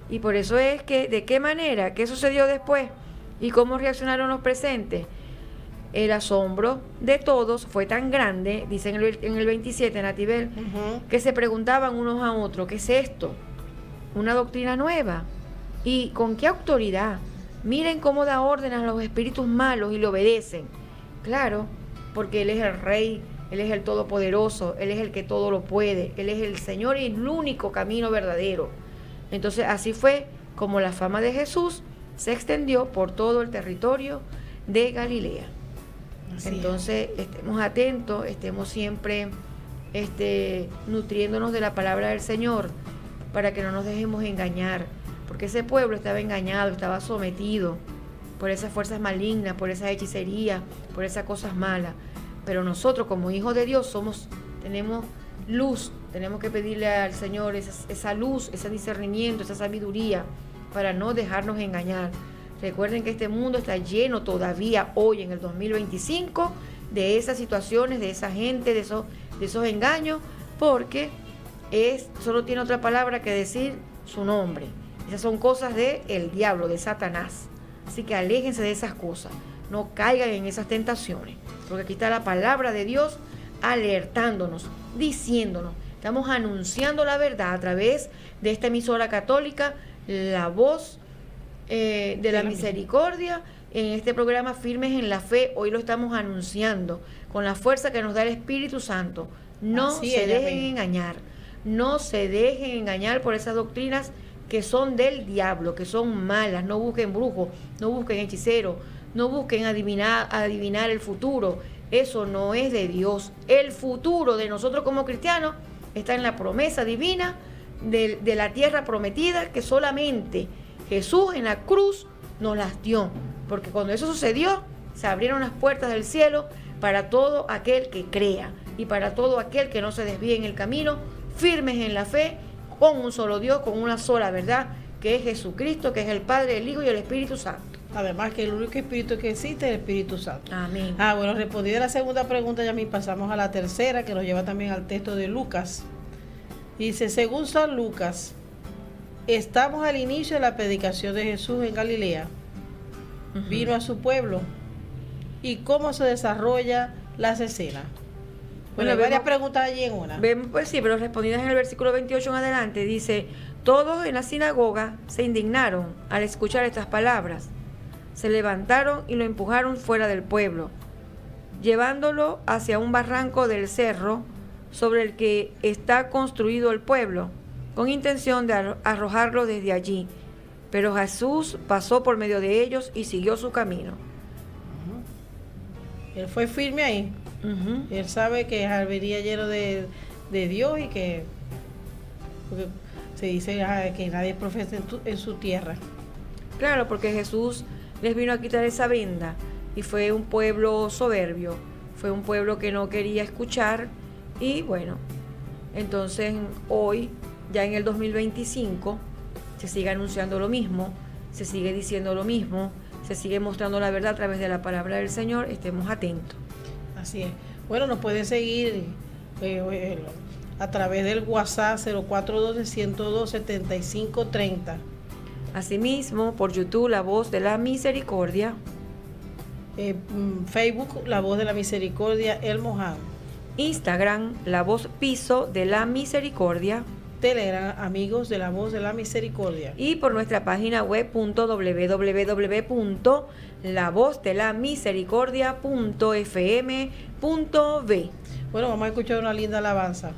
Y por eso es que, ¿de qué manera? ¿Qué sucedió después? ¿Y cómo reaccionaron los presentes? El asombro de todos fue tan grande, dice en el 27, Natibel, que se preguntaban unos a otros, ¿qué es esto? ¿Una doctrina nueva? ¿Y con qué autoridad? Miren cómo da órdenes a los espíritus malos y le obedecen. Claro, porque Él es el Rey, Él es el Todopoderoso, Él es el que todo lo puede, Él es el Señor y el único camino verdadero. Entonces así fue como la fama de Jesús se extendió por todo el territorio de Galilea. Entonces, estemos atentos, estemos siempre nutriéndonos de la palabra del Señor para que no nos dejemos engañar, porque ese pueblo estaba engañado, estaba sometido por esas fuerzas malignas, por esa hechicería, por esas cosas malas. Pero nosotros como hijos de Dios tenemos luz, tenemos que pedirle al Señor esa luz, ese discernimiento, esa sabiduría para no dejarnos engañar. Recuerden que este mundo está lleno todavía hoy en el 2025 de esas situaciones, de esa gente, de esos engaños, porque solo tiene otra palabra que decir su nombre. Esas son cosas del diablo, de Satanás. Así que aléjense de esas cosas, no caigan en esas tentaciones, porque aquí está la palabra de Dios alertándonos, diciéndonos, estamos anunciando la verdad a través de esta emisora católica, La Voz de la Misericordia. En este programa Firmes en la Fe, hoy lo estamos anunciando con la fuerza que nos da el Espíritu Santo. No se dejen engañar, no se dejen engañar por esas doctrinas que son del diablo, que son malas. No busquen brujos, no busquen hechiceros, no busquen adivinar el futuro. Eso no es de Dios. El futuro de nosotros como cristianos está en la promesa divina de la tierra prometida, que solamente Jesús en la cruz nos las dio, porque cuando eso sucedió se abrieron las puertas del cielo para todo aquel que crea y para todo aquel que no se desvíe en el camino, firmes en la fe, con un solo Dios, con una sola verdad, que es Jesucristo, que es el Padre, el Hijo y el Espíritu Santo.
Además que el único espíritu que existe es el Espíritu Santo.
Amén.
Bueno, respondida la segunda pregunta, ya pasamos a la tercera, que nos lleva también al texto de Lucas. Dice, según San Lucas, estamos al inicio de la predicación de Jesús en Galilea. Vino a su pueblo. ¿Y cómo se desarrolla las escenas? Bueno, hay varias preguntas allí en una.
Vemos, pues sí, pero respondidas en el versículo 28 en adelante, dice, todos en la sinagoga se indignaron al escuchar estas palabras. Se levantaron y lo empujaron fuera del pueblo, llevándolo hacia un barranco del cerro sobre el que está construido el pueblo, con intención de arrojarlo desde allí. Pero Jesús pasó por medio de ellos y siguió su camino.
Él fue firme ahí. Él sabe que vería lleno de Dios y que se dice que nadie profeta en su tierra.
Claro, porque Jesús les vino a quitar esa venda y fue un pueblo soberbio, fue un pueblo que no quería escuchar. Y bueno, entonces hoy, ya en el 2025, se sigue anunciando lo mismo, se sigue diciendo lo mismo, se sigue mostrando la verdad a través de la palabra del Señor. Estemos atentos.
Así es. Bueno, nos pueden seguir a través del WhatsApp 0412-102-7530.
Asimismo, por YouTube, La Voz de la Misericordia.
Facebook, La Voz de la Misericordia, El Moján.
Instagram, La Voz Piso de la Misericordia.
Telegram, Amigos de la Voz de la Misericordia.
Y por nuestra página web www.lavozdelamisericordia.fm.v.
Bueno, vamos a escuchar una linda alabanza.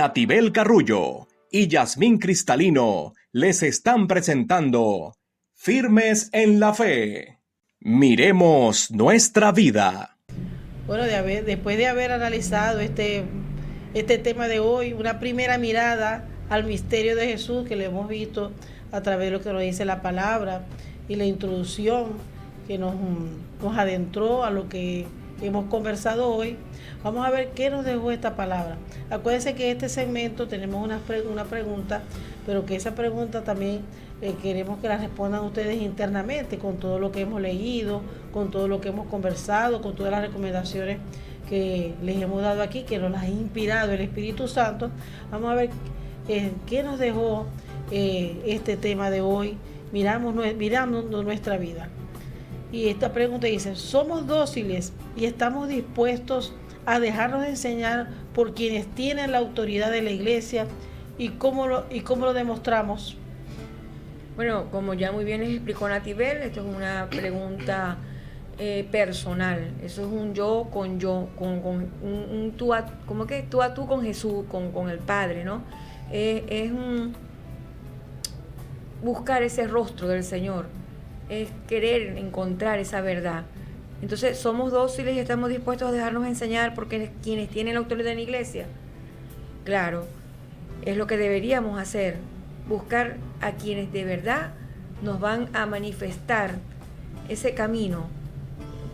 Natibel Carrullo y Yasmín Cristalino les están presentando Firmes en la Fe. Miremos nuestra vida.
Bueno, después de haber analizado este tema de hoy, una primera mirada al misterio de Jesús que lo hemos visto a través de lo que nos dice la palabra y la introducción que nos adentró a lo que hemos conversado hoy, vamos a ver qué nos dejó esta palabra. Acuérdense que en este segmento tenemos una pregunta, pero que esa pregunta también queremos que la respondan ustedes internamente con todo lo que hemos leído, con todo lo que hemos conversado, con todas las recomendaciones que les hemos dado aquí, que nos las ha inspirado el Espíritu Santo. Vamos a ver qué nos dejó este tema de hoy, mirando nuestra vida. Y esta pregunta dice: ¿somos dóciles y estamos dispuestos a dejarnos enseñar por quienes tienen la autoridad de la iglesia? ¿Y cómo lo demostramos?
Bueno, como ya muy bien les explicó Natibel, esto es una pregunta personal. Eso es un yo, con un tú a tú con Jesús, con el Padre, ¿no? Es un buscar ese rostro del Señor, es querer encontrar esa verdad. Entonces, ¿somos dóciles y estamos dispuestos a dejarnos enseñar por quienes tienen la autoridad en la iglesia? Claro, es lo que deberíamos hacer, buscar a quienes de verdad nos van a manifestar ese camino,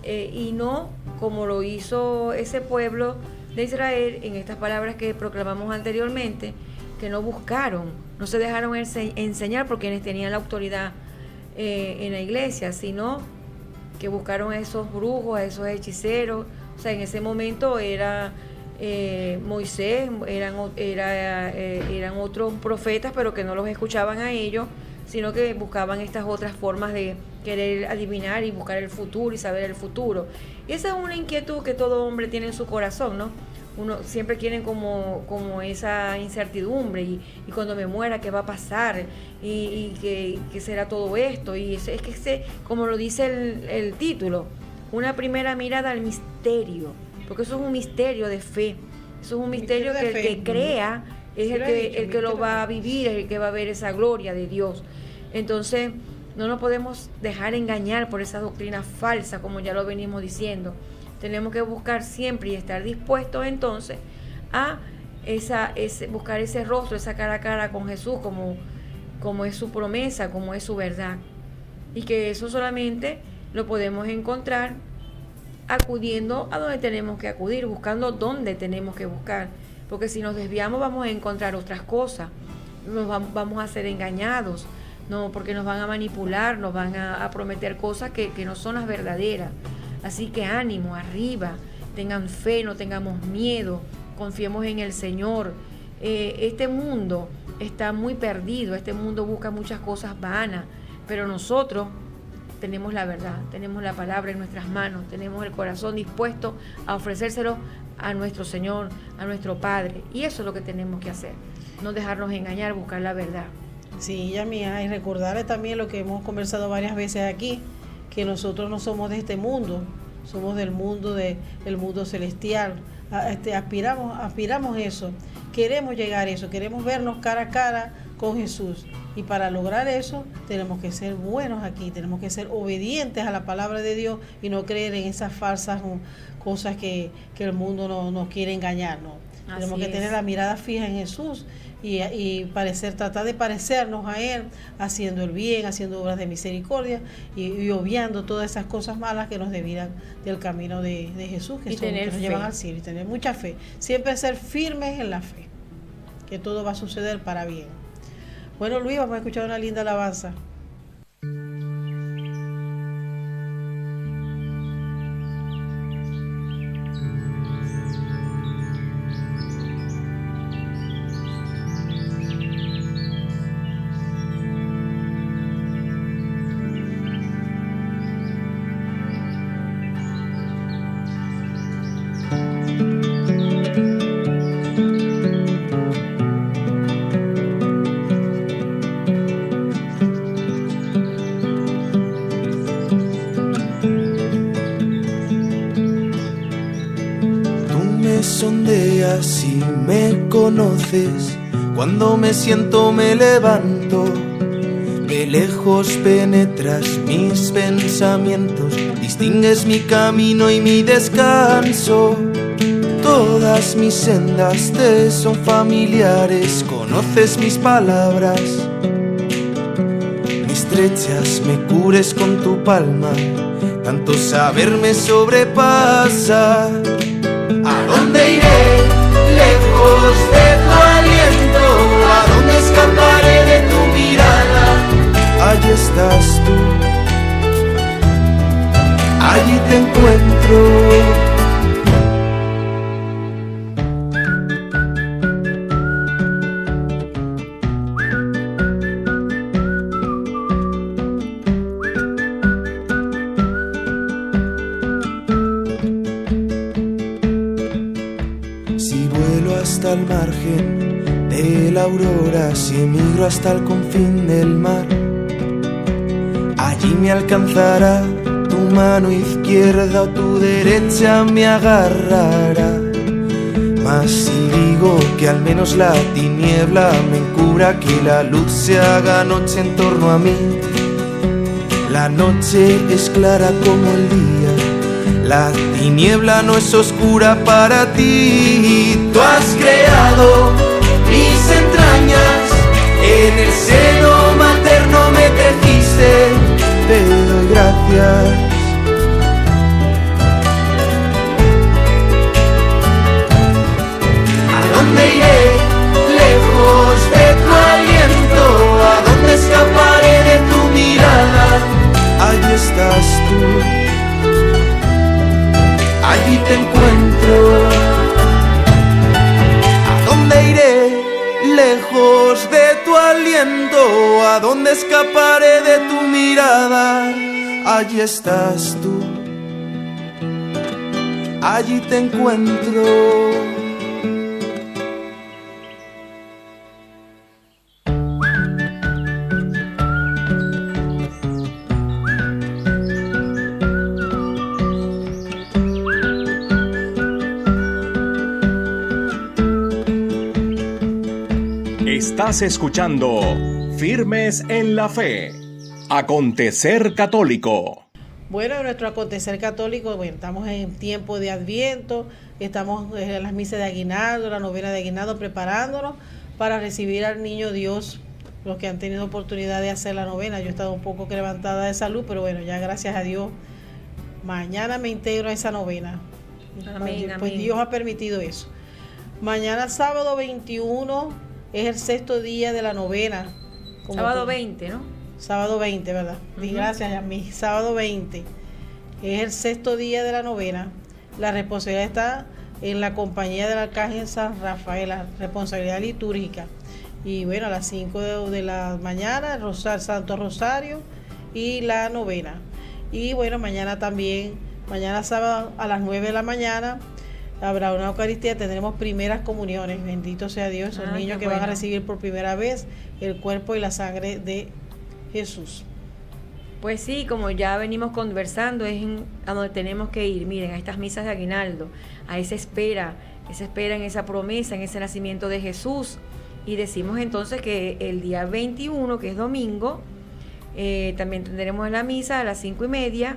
y no como lo hizo ese pueblo de Israel en estas palabras que proclamamos anteriormente, que no buscaron, no se dejaron enseñar por quienes tenían la autoridad en la iglesia, sino que buscaron a esos brujos, a esos hechiceros. O sea, en ese momento era Moisés, eran otros profetas, pero que no los escuchaban a ellos, sino que buscaban estas otras formas de querer adivinar y buscar el futuro y saber el futuro. Y esa es una inquietud que todo hombre tiene en su corazón, ¿no? Uno siempre quiere como esa incertidumbre, y cuando me muera, ¿qué va a pasar? Y ¿qué será todo esto? Y es que como lo dice el título, una primera mirada al misterio, porque eso es un misterio de fe, eso es un misterio que el que crea es el que lo va a vivir, es el que va a ver esa gloria de Dios. Entonces, no nos podemos dejar engañar por esa doctrina falsa, como ya lo venimos diciendo. Tenemos que buscar siempre y estar dispuestos entonces a buscar ese rostro, esa cara a cara con Jesús, como es su promesa, como es su verdad. Y que eso solamente lo podemos encontrar acudiendo a donde tenemos que acudir, buscando donde tenemos que buscar. Porque si nos desviamos vamos a encontrar otras cosas, vamos a ser engañados, no, porque nos van a manipular, nos van a prometer cosas que no son las verdaderas. Así que ánimo, arriba, tengan fe, no tengamos miedo, confiemos en el Señor. Este mundo está muy perdido, este mundo busca muchas cosas vanas, pero nosotros tenemos la verdad, tenemos la palabra en nuestras manos, tenemos el corazón dispuesto a ofrecérselo a nuestro Señor, a nuestro Padre. Y eso es lo que tenemos que hacer, no dejarnos engañar, buscar la verdad.
Sí, ya mía, y recordarle también lo que hemos conversado varias veces aquí, que nosotros no somos de este mundo, somos del mundo celestial. Aspiramos eso, queremos llegar a eso, queremos vernos cara a cara con Jesús. Y para lograr eso tenemos que ser buenos aquí, tenemos que ser obedientes a la palabra de Dios y no creer en esas falsas cosas que el mundo nos quiere engañar, ¿no? Tenemos que tener la mirada fija en Jesús y tratar de parecernos a Él, haciendo el bien, haciendo obras de misericordia y obviando todas esas cosas malas que nos desvían del camino de Jesús, que nos llevan al cielo, y tener mucha fe. Siempre ser firmes en la fe, que todo va a suceder para bien. Bueno, Luis, vamos a escuchar una linda alabanza.
miras y me conoces. Cuando me siento me levanto. De lejos penetras mis pensamientos. Distingues mi camino y mi descanso. Todas mis sendas te son familiares. Conoces mis palabras. Me estrechas, me cures con tu palma. Tanto saber me sobrepasa. ¿A dónde iré? Lejos de tu aliento. ¿A dónde escaparé de tu mirada? Allí estás tú. Allí te encuentro. Hasta el margen de la aurora, si emigro hasta el confín del mar, allí me alcanzará tu mano izquierda o tu derecha me agarrará. Mas si digo que al menos la tiniebla me encubra, que la luz se haga noche en torno a mí, la noche es clara como el día. La tiniebla no es oscura para ti. Tú has creado mis entrañas, en el seno materno me tejiste. Te doy gracias. ¿A dónde iré? Lejos de tu aliento. ¿A dónde escaparé de tu mirada? Allí estás tú. Allí te encuentro. ¿A dónde iré? Lejos de tu aliento. ¿A dónde escaparé de tu mirada? Allí estás tú. Allí te encuentro.
Estás escuchando Firmes en la Fe, Acontecer Católico.
Bueno, en nuestro Acontecer Católico, bueno, estamos en tiempo de Adviento, estamos en las misas de Aguinaldo, la novena de Aguinaldo, preparándonos para recibir al Niño Dios, los que han tenido oportunidad de hacer la novena. Yo he estado un poco levantada de salud, pero bueno, ya gracias a Dios, mañana me integro a esa novena.
Amén,
pues
amén.
Dios ha permitido eso. Mañana sábado 21 es el sexto día de la novena.
Sábado 20, ¿no?
Sábado 20, ¿verdad? Gracias a mí. Sábado 20 es el sexto día de la novena. La responsabilidad está en la compañía del Arcángel San Rafael, la responsabilidad litúrgica. Y bueno, a las 5 de la mañana, Santo Rosario y la novena. Y bueno, mañana también, mañana sábado a las 9 de la mañana, habrá una Eucaristía, tendremos primeras comuniones. Bendito sea Dios, esos niños que van a recibir por primera vez el cuerpo y la sangre de Jesús.
Pues sí, como ya venimos conversando, es a donde tenemos que ir. Miren, a estas misas de Aguinaldo, a esa espera en esa promesa, en ese nacimiento de Jesús. Y decimos entonces que el día 21, que es domingo, también tendremos la misa a las 5:30,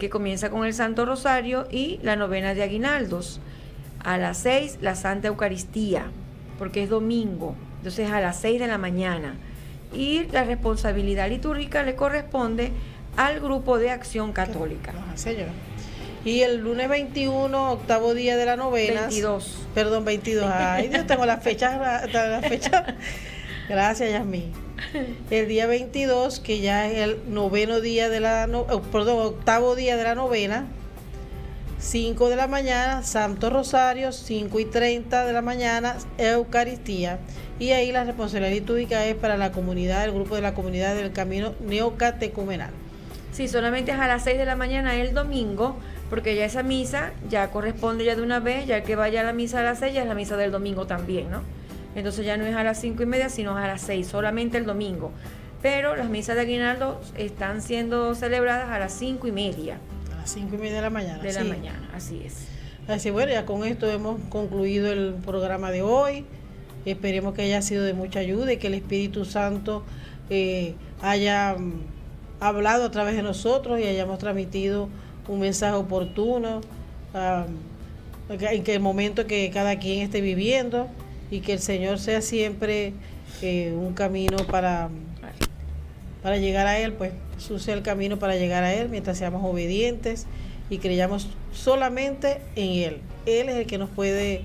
que comienza con el Santo Rosario y la novena de Aguinaldos. A las 6, la Santa Eucaristía, porque es domingo, entonces a las 6 de la mañana. Y la responsabilidad litúrgica le corresponde al Grupo de Acción Católica.
Señora. Y el lunes 21, octavo día de la novena.
22.
Perdón, 22. Ay, Dios, tengo la fecha. Gracias, Yasmín. El día 22, que ya es el noveno día de la octavo día de la novena. 5 de la mañana, Santo Rosario, 5:30 de la mañana, Eucaristía. Y ahí la responsabilidad litúrgica es para la comunidad, el grupo de la comunidad del Camino Neocatecumenal.
Sí, solamente es a las 6 de la mañana el domingo, porque ya esa misa ya corresponde ya de una vez, ya el que vaya a la misa a las 6 ya es la misa del domingo también, ¿no? Entonces ya no es a las 5:30, sino a las 6, solamente el domingo. Pero las misas de Aguinaldo están siendo celebradas a las 5:30.
A las 5:30 de la mañana.
De la mañana, así es.
Así bueno, ya con esto hemos concluido el programa de hoy. Esperemos que haya sido de mucha ayuda y que el Espíritu Santo haya hablado a través de nosotros y hayamos transmitido un mensaje oportuno en que el momento que cada quien esté viviendo, y que el Señor sea siempre un camino para llegar a Él, pues Jesús sea el camino para llegar a Él mientras seamos obedientes y creyamos solamente en Él. Él es el que nos puede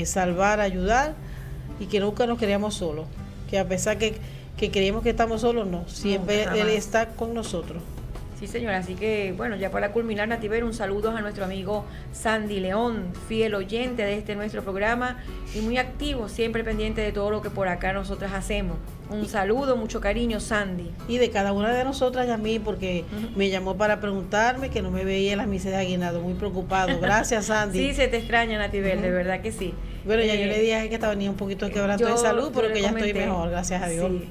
salvar, ayudar, y que nunca nos creamos solos, que a pesar que creemos que estamos solos, no, siempre Él está con nosotros.
Sí, señora, así que bueno, ya para culminar, Nativer, un saludo a nuestro amigo Sandy León, fiel oyente de este nuestro programa y muy activo, siempre pendiente de todo lo que por acá nosotras hacemos. Un saludo, mucho cariño, Sandy.
Y de cada una de nosotras y a mí, porque me llamó para preguntarme que no me veía en las misas de aguinaldo, muy preocupado. Gracias, Sandy.
Sí, se te extraña, Nativer, de verdad que sí.
Bueno, ya yo le dije que estaba ni un poquito quebranto de salud, pero que ya estoy mejor, gracias a Dios.
Sí.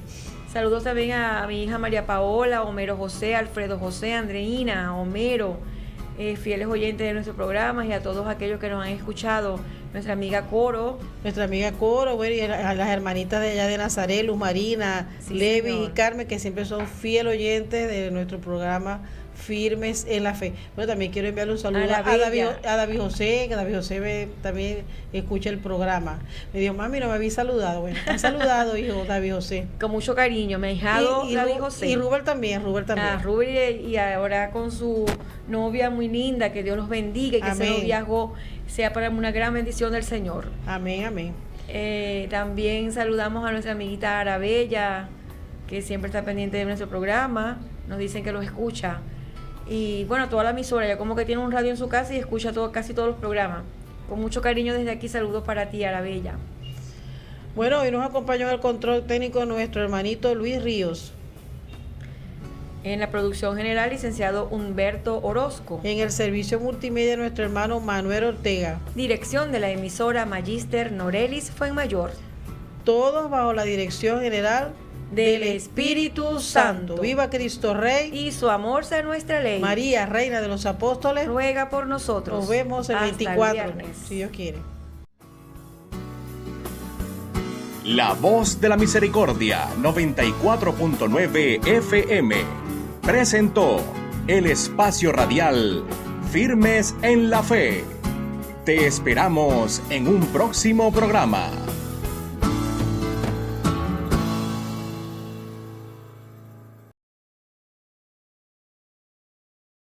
Saludos también a mi hija María Paola, Homero José, Alfredo José, Andreina, Homero, fieles oyentes de nuestro programa, y a todos aquellos que nos han escuchado. Nuestra amiga Coro,
bueno, y a las hermanitas de allá de Nazaret, Luz Marina, sí, Levi, señor, y Carmen, que siempre son fiel oyentes de nuestro programa, firmes en la fe. Bueno, también quiero enviarle un saludo a David José, que David José también escucha el programa. Me dijo, mami, no me habéis saludado. Bueno, te han saludado, hijo David José.
Con mucho cariño, mi hijado David José.
Y Rubén también.
Rubén, y ahora con su novia muy linda, que Dios los bendiga y que ese noviazgo sea para una gran bendición del Señor.
Amén, amén.
También saludamos a nuestra amiguita Arabella, que siempre está pendiente de nuestro programa. Nos dicen que los escucha. Y bueno, toda la emisora, ya como que tiene un radio en su casa y escucha casi todos los programas. Con mucho cariño desde aquí, saludos para ti, Arabella.
Bueno, hoy nos acompañó el control técnico nuestro hermanito Luis Ríos.
En la producción general, licenciado Humberto Orozco.
En el servicio multimedia, nuestro hermano Manuel Ortega.
Dirección de la emisora Magister Norelis Fuenmayor.
Todos bajo la dirección general del Espíritu Santo. Viva Cristo Rey.
Y su amor sea nuestra ley.
María, Reina de los Apóstoles,
ruega por nosotros.
Nos vemos el 24, si Dios quiere.
La Voz de la Misericordia, 94.9 FM, presentó el espacio radial Firmes en la Fe. Te esperamos en un próximo programa.